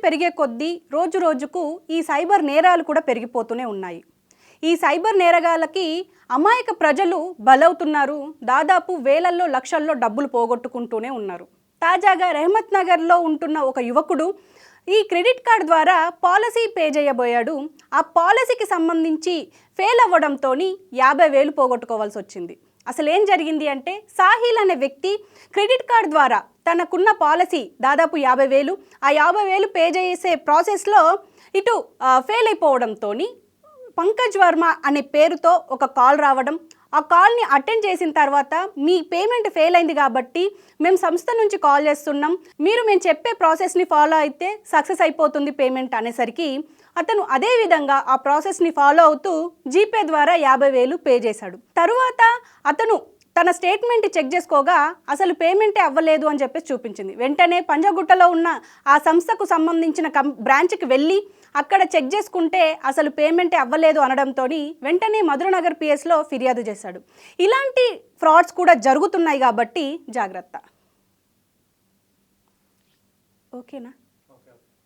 పెరిగే కొద్దీ రోజు రోజుకు ఈ సైబర్ నేరాలు కూడా పెరిగిపోతూనే ఉన్నాయి. ఈ సైబర్ నేరగాళ్ళకి అమాయక ప్రజలు బలవుతున్నారు. దాదాపు వేలల్లో లక్షల్లో డబ్బులు పోగొట్టుకుంటూనే ఉన్నారు. తాజాగా రెహమత్ నగర్లో ఉంటున్న ఒక యువకుడు ఈ క్రెడిట్ కార్డ్ ద్వారా పాలసీ పే చేయబోయాడు. ఆ పాలసీకి సంబంధించి ఫెయిల్ అవ్వడంతో 50,000 పోగొట్టుకోవాల్సి వచ్చింది. అసలు ఏం జరిగింది అంటే, సాహిల్ అనే వ్యక్తి క్రెడిట్ కార్డ్ ద్వారా తనకున్న పాలసీ దాదాపు 50,000, ఆ 50,000 పే చేసే ప్రాసెస్లో ఇటు ఫెయిల్ అయిపోవడంతో పంకజ్ వర్మ అనే పేరుతో ఒక కాల్ రావడం, ఆ కాల్ని అటెండ్ చేసిన తర్వాత మీ పేమెంట్ ఫెయిల్ అయింది కాబట్టి మేము సంస్థ నుంచి కాల్ చేస్తున్నాం, మేము చెప్పే ప్రాసెస్ని ఫాలో అయితే సక్సెస్ అయిపోతుంది పేమెంట్ అనేసరికి అతను అదే విధంగా ఆ ప్రాసెస్ని ఫాలో అవుతూ జీపే ద్వారా 50,000 పే చేశాడు. తరువాత అతను తన స్టేట్మెంట్ చెక్ చేసుకోగా అసలు పేమెంటే అవ్వలేదు అని చెప్పేసి చూపించింది. వెంటనే పంజాగుట్టలో ఉన్న ఆ సంస్థకు సంబంధించిన బ్రాంచ్కి వెళ్ళి అక్కడ చెక్ చేసుకుంటే అసలు పేమెంటే అవ్వలేదు అనడంతో వెంటనే మధురనగర్ పిఎస్లో ఫిర్యాదు చేశాడు. ఇలాంటి ఫ్రాడ్స్ కూడా జరుగుతున్నాయి కాబట్టి జాగ్రత్త. ఓకేనా?